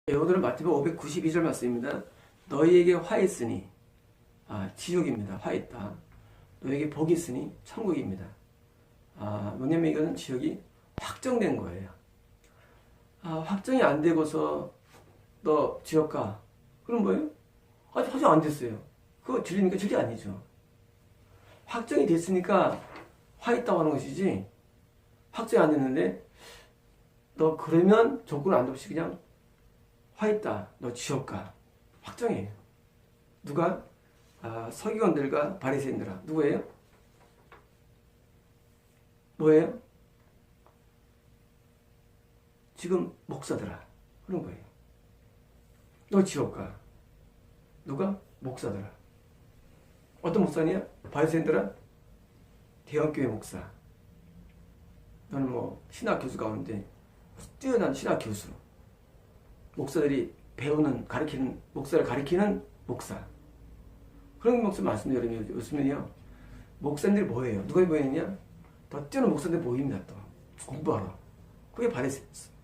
오늘은 마태복음 592절 말씀입니다. 너희에게 화 있으니 지옥입니다. 화 있다. 너희에게 복이 있으니 천국입니다. 뭐냐면 이거는 지옥이 확정된 거예요. 확정이 안 되고서 너 지옥 가. 그럼 뭐예요? 아직 확정 안 됐어요. 그거 진리니까 진리 아니죠. 확정이 됐으니까 화 있다고 하는 것이지, 확정이 안 됐는데 너 그러면 조건 안 없이 그냥 화 있다, 너 지옥 가. 확정이에요. 누가? 서기관들과 바리새인들아. 누구예요? 뭐예요? 지금 목사들아. 그런 거예요. 너 지옥 가. 누가? 목사들아. 어떤 목사냐? 바리새인들아? 대형교회 목사. 너는 뭐 신학 교수 가운데 뛰어난 신학 교수. 목사들이 배우는, 가르치는, 목사를 가르치는 목사. 그런 목사 말씀드리면 요즘은요, 목사님들이 뭐예요? 누가 모이느냐? 더 뛰어난 목사들 모입니다. 또 공부하러. 그게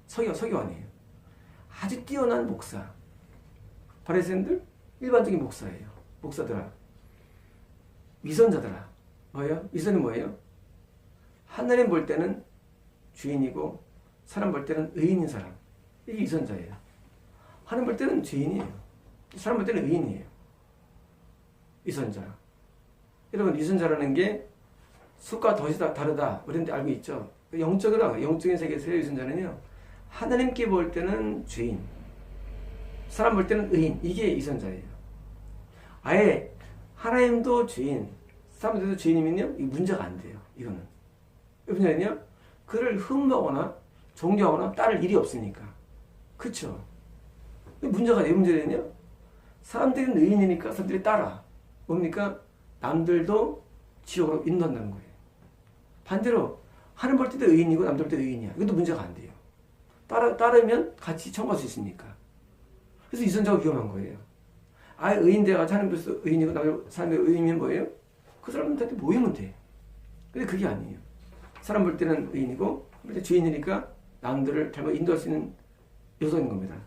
서기관이에요. 아주 뛰어난 목사. 바리새인들 일반적인 목사예요. 목사들아, 위선자들아. 뭐예요? 위선이 뭐예요? 하나님 볼 때는 주인이고 사람 볼 때는 의인인 사람. 이게 위선자예요. 하나님 볼 때는 죄인이에요. 사람 볼 때는 의인이에요. 위선자. 여러분, 위선자라는 게 숫과 덫이 다르다. 이런 데 알고 있죠? 영적인 세계에서의 위선자는요, 하나님께 볼 때는 죄인, 사람 볼 때는 의인. 이게 위선자예요. 아예 하나님도 죄인, 사람들도 죄인이면요, 이 문제가 안 돼요. 이거는. 이 문제는요, 그를 흠모하거나 존경하거나 따를 일이 없으니까. 그쵸? 문제가 내 문제는요, 사람들은 의인이니까 사람들이 따라. 뭡니까? 남들도 지옥으로 인도한다는 거예요. 반대로 하나님 볼 때도 의인이고 남들 볼 때도 의인이야. 이것도 문제가 안 돼요. 따르면 같이 청구할 수 있으니까. 그래서 위선자가 위험한 거예요. 아예 의인 돼가지고 하나님 볼때 의인이고 남들 사람들 의인이면 뭐예요? 그 사람들한테 모이면 돼. 근데 그게 아니에요. 사람 볼 때는 의인이고 죄인이니까 남들을 잘못 인도할 수 있는 요소인 겁니다.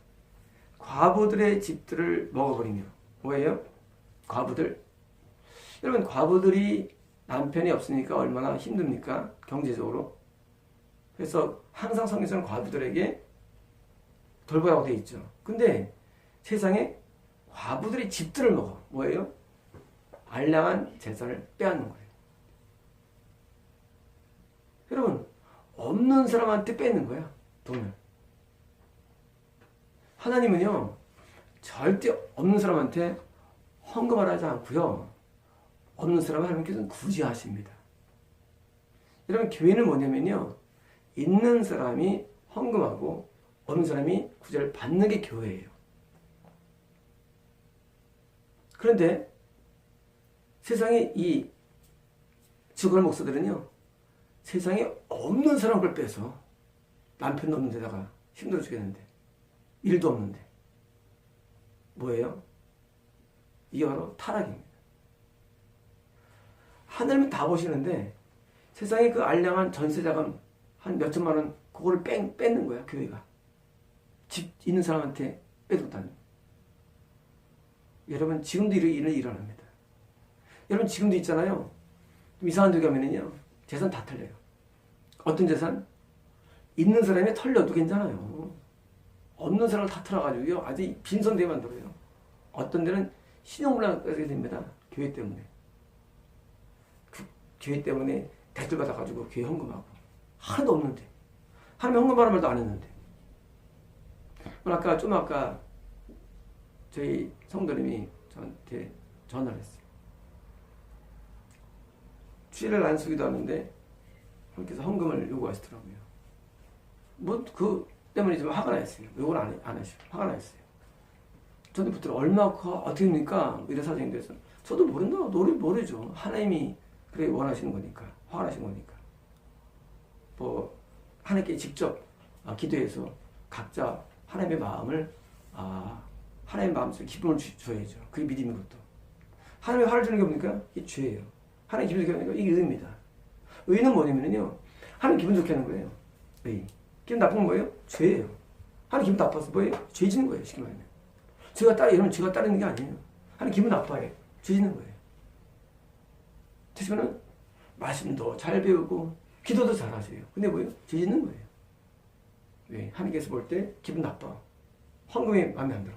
과부들의 집들을 먹어버리며. 뭐예요? 과부들. 여러분, 과부들이 남편이 없으니까 얼마나 힘듭니까? 경제적으로. 그래서 항상 성경에서는 과부들에게 돌보라고 되어 있죠. 근데 세상에 과부들이 집들을 먹어. 뭐예요? 알량한 재산을 빼앗는 거예요. 여러분, 없는 사람한테 뺏는 거야, 돈을. 하나님은요, 절대 없는 사람한테 헌금을 하지 않고요, 없는 사람을 하나님께서는 구제하십니다. 여러분, 교회는 뭐냐면요, 있는 사람이 헌금하고 없는 사람이 구제를 받는 게 교회예요. 그런데 세상에 이 죽을 목사들은요, 세상에 없는 사람 걸 빼서, 남편도 없는 데다가 힘들어 죽겠는데, 일도 없는데. 뭐예요? 이게 바로 타락입니다. 하나님은 다 보시는데 세상에 그 알량한 전세자금 한 몇천만 원, 그거를 뺏는 거야, 교회가. 집 있는 사람한테 빼줬다는. 여러분, 지금도 이런 일이 일어납니다. 여러분, 지금도 있잖아요. 좀 이상한 데 가면은요, 재산 다 털려요. 어떤 재산? 있는 사람이 털려도 괜찮아요. 없는 사람을 다 털어가지고요, 아주 빈손되게 만들어요. 어떤 데는 신용불량까지 됩니다. 교회 때문에. 교회 때문에 대출 받아가지고 교회 헌금하고. 하나도 없는데. 하나님 헌금하는 말도 안 했는데. 아까 저희 성도님이 저한테 전화를 했어요. 주일을 안 쓰기도 하는데 하나님께서 헌금을 요구하시더라고요. 그 때문에 좀 화가 났어요. 요걸 안 하시고 화가 났어요. 저도 붙들어 어떻게 됩니까? 이런 사정이 돼서 저도 모른다. 모르죠. 하나님이 그래 원하시는 거니까, 화가 나신 거니까. 하나님께 직접 기도해서 각자 하나님의 마음을 하나님의 마음속에 기쁨을 줘야죠. 그게 믿음인 것도. 하나님의 화를 주는 게 뭡니까? 이게 죄예요. 하나님 기분 좋게 하는 거 이게 의입니다. 의는 뭐냐면요, 하나님 기분 좋게 하는 거예요. 의. 기분 나쁜 건 뭐예요? 죄예요. 하나님 기분 나빠서 뭐예요? 죄 짓는 거예요. 쉽게 말하면. 이러면 제가 따르는 게 아니에요. 하나님 기분 나빠해. 죄 짓는 거예요. 대신은 말씀도 잘 배우고 기도도 잘 하세요. 근데 뭐예요? 죄 짓는 거예요. 왜? 하나님께서 볼 때 기분 나빠. 황금이 마음에 안 들어.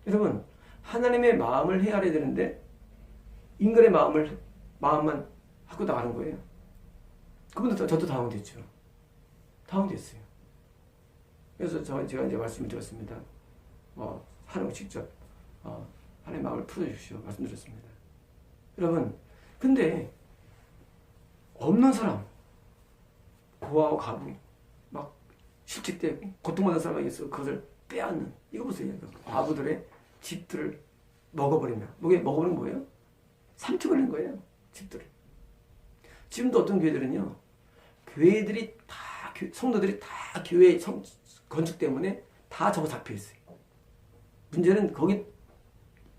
여러분, 하나님의 마음을 헤아려야 되는데 인간의 마음만 갖고 나가는 거예요. 그분도 저도 다운됐죠. 다운됐어요. 그래서 제가 이제 말씀을 드렸습니다. 하나님 직접 하나님의 마음을 풀어주십시오. 말씀드렸습니다. 여러분, 근데 없는 사람, 고아와 가부, 막 실직되고 고통받는 사람에게서 그것을 빼앗는, 이거 보세요. 과부들의 집들을 먹어버리면, 먹어버리는 거예요? 삼켜버리는 거예요. 집들을. 지금도 어떤 교회들은요, 성도들이 다 교회 건축 때문에 다 저거 잡혀있어요. 문제는 거기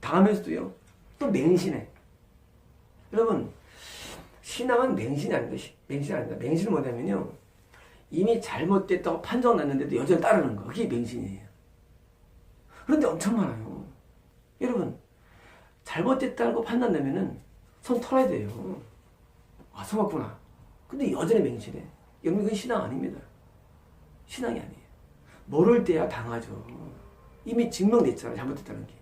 당하면서도요, 또 맹신해. 여러분, 신앙은 맹신이 아닙니다. 맹신이 아닙니다. 맹신은 뭐냐면요, 이미 잘못됐다고 판정 났는데도 여전히 따르는 거. 그게 맹신이에요. 그런데 엄청 많아요. 여러분, 잘못됐다고 판단 나면은 손 털어야 돼요. 속았구나. 근데 여전히 맹신해. 여러분, 그건 신앙 아닙니다. 신앙이 아니에요. 모를 때야 당하죠. 이미 증명됐잖아요. 잘못됐다는 게.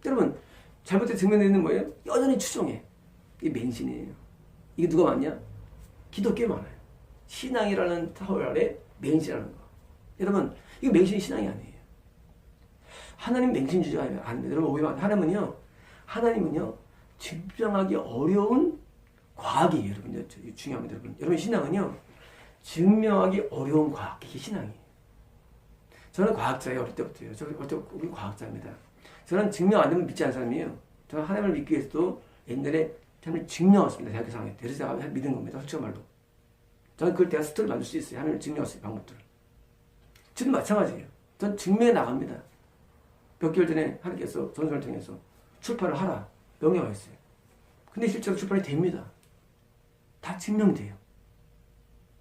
여러분, 잘못된 증명되는 뭐예요? 여전히 추종해. 이게 맹신이에요. 이게 누가 많냐? 기독교에 많아요. 신앙이라는 타월 아래 맹신이라는 거. 여러분, 이거 맹신이 신앙이 아니에요. 하나님 맹신주의가 아닙니다. 여러분, 오해만. 하나님은요, 증명하기 어려운 과학이에요. 여러분, 중요합니다. 여러분, 신앙은요, 증명하기 어려운 과학. 이게 신앙이에요. 저는 과학자예요. 어릴 때부터요. 어릴 때부터 과학자입니다. 저는 증명 안 되면 믿지 않는 사람이에요. 저는 하나님을 믿기 위해서도 옛날에 하나님을 증명했습니다. 대학교 4학년 때. 그래서 제가 믿은 겁니다. 솔직한 말로. 저는 그걸 제가 스토리 만들 수 있어요. 하나님을 증명할 방법들을. 지금 마찬가지예요. 전 증명해 나갑니다. 몇 개월 전에 하나님께서 전설을 통해서 출판을 하라. 명령을 했어요. 근데 실제로 출판이 됩니다. 다 증명돼요.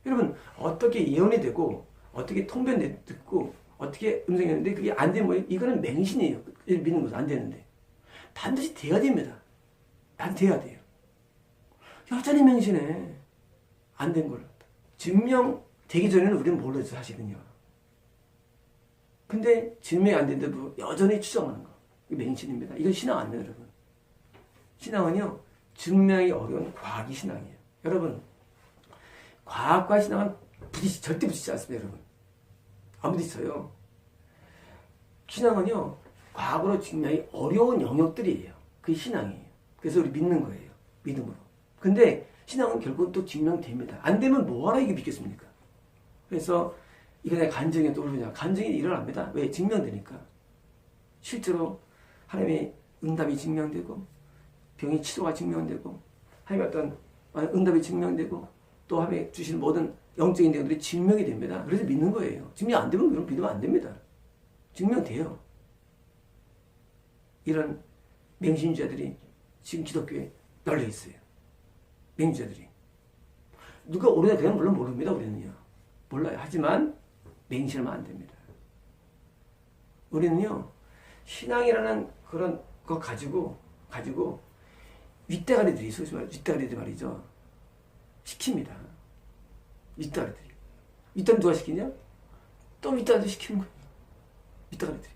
여러분, 어떻게 예언이 되고, 어떻게 통변 듣고, 어떻게 음성했는데 그게 안 되면 뭐예요? 이거는 맹신이에요. 믿는 것은 안 되는데. 반드시 돼야 됩니다. 난 돼야 돼요. 여전히 맹신해. 안 된 걸. 증명되기 전에는 우리는 모르죠, 사실은요. 근데 증명이 안 된데도 여전히 추정하는 거. 이게 맹신입니다. 이건 신앙 아니에요, 여러분. 신앙은요, 증명이 어려운 과학이 신앙이에요. 여러분, 과학과 신앙은 절대 부딪히지 않습니다, 여러분. 안 부딪혀요. 신앙은요, 과학으로 증명이 어려운 영역들이에요. 그게 신앙이에요. 그래서 우리 믿는 거예요. 믿음으로. 근데 신앙은 결국은 또 증명됩니다. 안 되면 뭐하러 이게 믿겠습니까? 그래서 이거 내가 간증이 또 그러냐. 간증이 일어납니다. 왜? 증명되니까. 실제로 하나님의 응답이 증명되고, 병의 치료가 증명되고, 하나님의 어떤 응답이 증명되고, 또 하나님의 주시는 모든 영적인 내용들이 증명이 됩니다. 그래서 믿는 거예요. 증명 안 되면 그럼 믿으면 안 됩니다. 증명돼요. 이런 맹신주자들이 지금 기독교에 널려 있어요. 맹신주자들이. 누가 옳으냐 그냥 물론 모릅니다. 우리는요. 몰라요. 하지만 맹신하면 안 됩니다. 우리는요, 신앙이라는 그런 거 가지고 윗대가리들이, 소위 말해 윗대가리들 말이죠. 시킵니다. 윗대가리들이. 윗대가리 누가 시키냐? 또 윗대가리들 시키는 거예요. 윗대가리들이.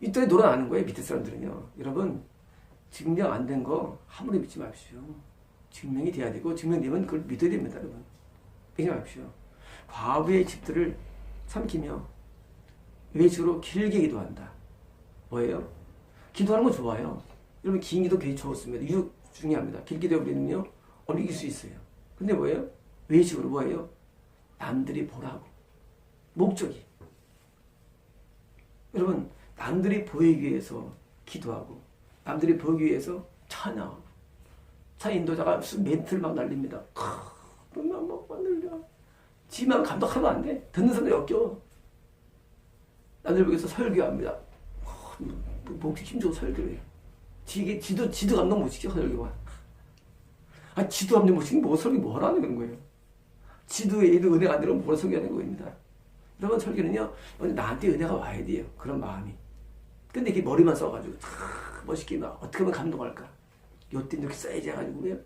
윗대가리 놀아나는 거예요. 밑에 사람들은요. 여러분, 증명 안 된 거 아무리 믿지 마십시오. 증명이 돼야 되고, 증명되면 그걸 믿어야 됩니다, 여러분. 믿지 마십시오. 과부의 집들을 삼키며 외주로 길게 기도한다. 뭐예요? 기도하는 거 좋아요. 여러분, 긴 기도 굉장히 좋습니다. 이유 중요합니다. 길게 되어버리면요, 이길 수 있어요. 근데 뭐예요? 외식으로 뭐예요? 남들이 보라고. 목적이. 여러분, 남들이 보이기 위해서 기도하고, 남들이 보이기 위해서 찬양하고, 차 인도자가 무슨 멘트를 막 날립니다. 그러면 막 만들려. 지만 감독하면 안 돼. 듣는 사람들이 역겨워. 남들 보기에서 설교합니다. 목이 힘주고 설교를 해요. 지도 감독 못 시켜, 설교가. 지도 감독 못 시키면 설교 뭐 하라는 그런 거예요. 지도에도 은혜가 안 들어오면 뭘 설교하는 겁니다. 여러분, 설교는요, 나한테 은혜가 와야 돼요. 그런 마음이. 근데 이렇게 머리만 써가지고 멋있게 막 어떻게 하면 감동할까? 요때 이렇게 써야지 해가지고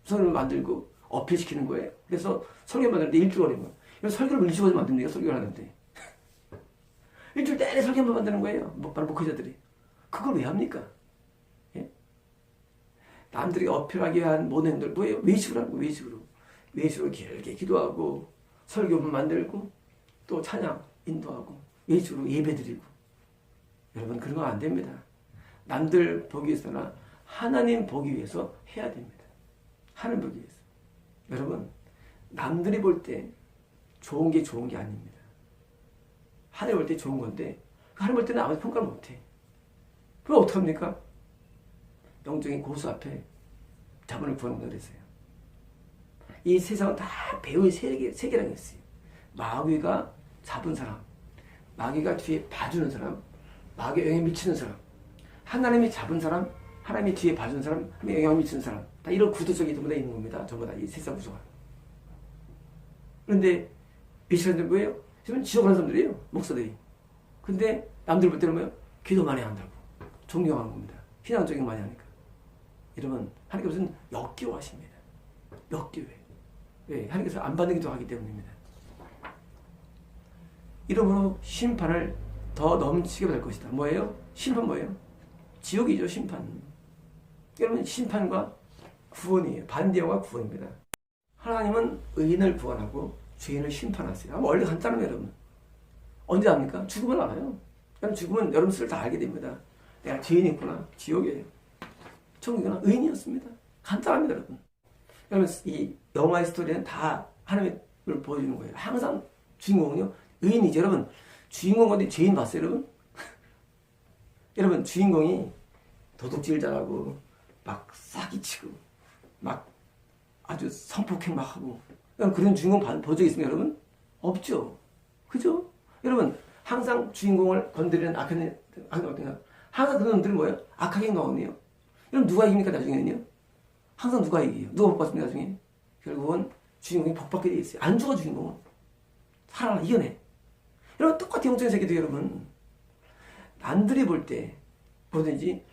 설교를 만들고 어필시키는 거예요. 그래서 설교 만드는데 일주일 걸리면 설교를 일주일 만듭니까? 설교를 하는데 일주일 내내 설교만 만드는 거예요. 바로 목회자들이. 그걸 왜 합니까? 예? 남들이 어필하기 위한 모든 행동을 뭐예요? 외식을 하고 외식으로 길게 기도하고 설교문 만들고 또 찬양 인도하고 외식으로 예배드리고. 여러분, 그런 거 안 됩니다. 남들 보기 위해서나 하나님 보기 위해서 해야 됩니다. 하나님 보기 위해서. 여러분, 남들이 볼 때 좋은 게 아닙니다. 하나님 볼 때 좋은 건데 하나님 볼 때는 아무도 평가를 못해. 그럼 어떡합니까? 영적인 고수 앞에 자본을 구하는 그랬어요. 이 세상은 다 배우의 세계라고 했어요. 마귀가 잡은 사람, 마귀가 뒤에 봐주는 사람, 마귀의 영향에 미치는 사람, 하나님이 잡은 사람, 하나님이 뒤에 봐주는 사람, 하나님의 영향을 미치는 사람, 다 이런 구도적이 전부 다 있는 겁니다. 전부 다 이 세상 구조가. 그런데 이 사람들 뭐예요? 지금 지옥을 하는 사람들이에요. 목사들이. 근데 남들 볼 때는 뭐예요? 기도 많이 한다고. 존경하는 겁니다. 신앙적인 많이 하니까. 여러분, 하나님께서는 역겨워하십니다. 역겨워해. 왜? 하나님께서 안 받는 기도 하기 때문입니다. 이러므로 심판을 더 넘치게 받을 것이다. 뭐예요? 심판 뭐예요? 지옥이죠, 심판. 여러분, 심판과 구원이에요. 반대와 구원입니다. 하나님은 의인을 구원하고 죄인을 심판하세요. 원래 간단합니다, 여러분. 언제 압니까? 죽으면 알아요. 그럼 죽으면 여러분 스스로 다 알게 됩니다. 내가 죄인이 있구나. 지옥이에요. 천국이구나. 의인이었습니다. 간단합니다, 여러분. 여러분, 이 영화의 스토리는 다 하나님을 보여주는 거예요. 항상 주인공은요, 의인이죠. 여러분, 주인공 어디 죄인 봤어요, 여러분? 여러분, 주인공이 도둑질 잘하고, 막 사기치고, 막 아주 성폭행 막 하고, 그런 주인공 본 적 있습니까, 여러분? 없죠. 그죠? 여러분, 항상 주인공을 건드리는 악한 항상 그런 놈들은 뭐예요? 악하게 나오네요. 여러분, 누가 이깁니까, 나중에는요? 항상 누가 이겨요? 누가 복 받습니까, 나중에? 결국은 주인공이 복 받게 돼 있어요. 안 죽어, 주인공은. 살아나, 이겨내. 여러분, 똑같은 영적인 세계도 여러분, 남들이 볼 때, 뭐든지,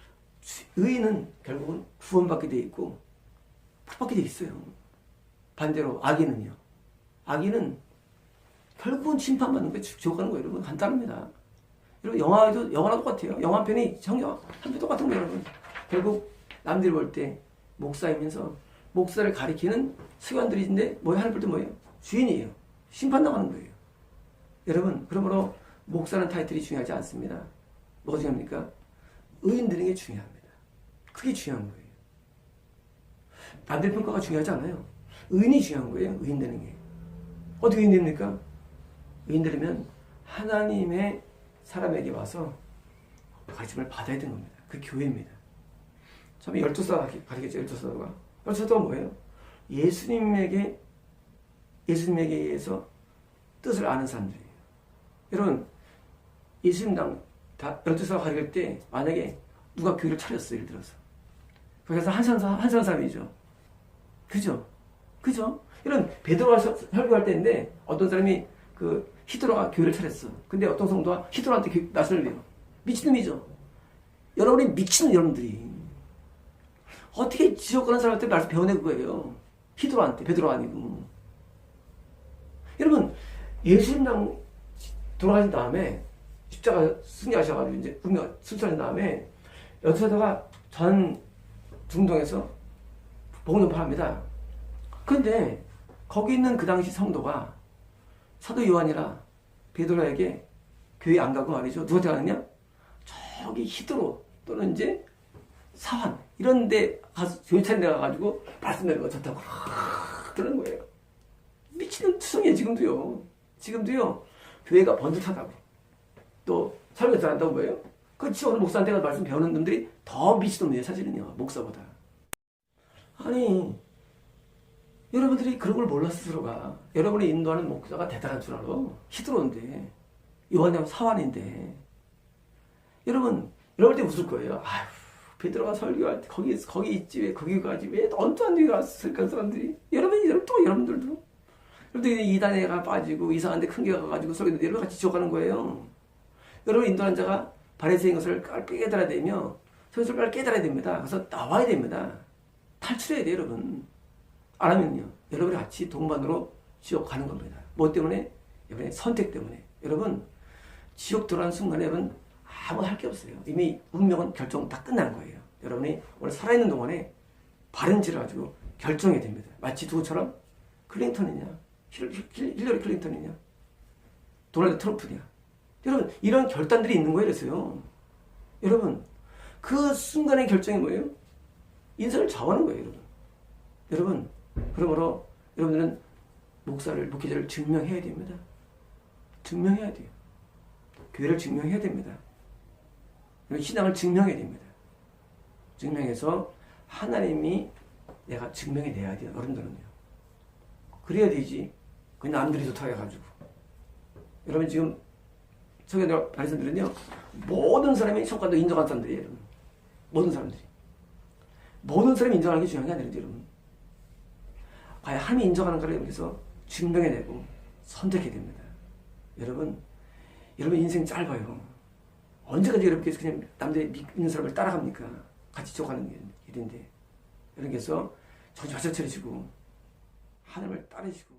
의인은 결국은 구원받게 돼 있고, 복 받게 돼 있어요. 반대로, 악인은요. 악인은 결국은 심판받는 거예요. 지옥 가는 거예요, 여러분. 간단합니다. 여러분, 영화랑 똑같아요. 영화 한 편이 성경 한 편 똑같은 거예요, 여러분. 결국, 남들이 볼 때, 목사이면서, 목사를 가리키는 수관들인데, 하나님 볼 때 뭐예요? 주인이에요. 심판당하는 거예요. 여러분, 그러므로, 목사는 타이틀이 중요하지 않습니다. 뭐가 중요합니까? 의인 되는 게 중요합니다. 그게 중요한 거예요. 남들 평가가 중요하지 않아요. 의인이 중요한 거예요. 의인 되는 게. 어떻게 의인 됩니까? 의인 되려면 하나님의 사람에게 와서 가르침을 받아야 되는 겁니다. 그 교회입니다. 처음에 12사가 가르쳤죠. 12사가. 12사가 뭐예요? 예수님에게 의해서 뜻을 아는 사람들이에요. 여러분, 예수님당 12사가 가르칠 때 만약에 누가 교회를 차렸어요. 예를 들어서. 그래서 한 사람이죠. 그죠? 이런 베드로가 설교할 때인데 어떤 사람이 히드로가 교회를 차렸어. 근데 어떤 성도가 히드로한테 낯을 배워. 미친놈이죠. 여러분이 미친놈 여러분들이. 어떻게 지옥 가는 사람한테 낯을 배워내 그거예요. 히드로한테, 베드로가 아니고. 여러분, 예수님당 돌아가신 다음에 십자가 승리하셔가지고 이제 순찰한 다음에 여기서다가 전 중동에서 복음 전파합니다. 그런데 거기 있는 그 당시 성도가 사도 요한이라 베드로에게 교회 안 가고 말이죠. 누구한테 가느냐? 저기 히드로 또는 이제 사환 이런 데 가서 교회 차린 데 가가지고 말씀 내는 거 좋다고 그러는 거예요. 미치는 투성이에요. 지금도요. 교회가 번듯하다고 또 설교 잘한다고 뭐예요? 그렇지. 오늘 목사한테 가서 말씀 배우는 놈들이 더 미친놈이에요. 사실은요. 목사보다. 아니 여러분들이 그런 걸 몰라 스스로가. 여러분이 인도하는 목사가 대단한 줄 알아. 히드로인데 요한이하고 사환인데 여러분 때 웃을 거예요. 아휴 베드로가 설교할 때 거기 있지 왜 거기 가지 왜 언짢은 데 갔을까 사람들이. 여러분들도 여러분들이 이단에가 빠지고 이상한 데 큰 게 가가지고 설교 내려 같이 지옥가는 거예요. 여러분 인도하는 자가 바리새인 것을 깨달아야 되며 선수를 깨달아야 됩니다. 그래서 나와야 됩니다. 탈출해야 돼요, 여러분. 안 하면요. 여러분이 같이 동반으로 지옥 가는 겁니다. 뭐 때문에? 여러분의 선택 때문에. 여러분, 지옥 들어가는 순간에 여러분 아무 할 게 없어요. 이미 운명은 결정 다 끝난 거예요. 여러분이 오늘 살아있는 동안에 바른 지를 가지고 결정해야 됩니다. 마치 누구처럼? 클린턴이냐? 힐러리 클린턴이냐? 도널드 트럼프냐? 여러분, 이런 결단들이 있는 거예요. 그래서요. 여러분, 그 순간의 결정이 뭐예요? 인생을 좌우하는 거예요, 여러분. 여러분, 그러므로 여러분들은 목회자를 증명해야 됩니다. 증명해야 돼요. 교회를 증명해야 됩니다. 신앙을 증명해야 됩니다. 증명해서 하나님이 내가 증명해내야 돼요, 어른들은요. 그래야 되지. 그 남들이 좋다고 해가지고. 여러분 지금 성경의 말씀들은요, 모든 사람이 성과도 인정한 사람들이에요, 여러분. 모든 사람들이. 모든 사람이 인정하는 게 중요한 게 아니에요, 여러분. 과연 하나님이 인정하는가를 여기서 증명해내고 선택해야 됩니다. 여러분 인생 짧아요. 언제까지 여러분께서 그냥 남들이 믿는 사람을 따라갑니까? 같이 져가는 일인데. 여러분께서 정신 바짝 차리시고 하나님을 따르시고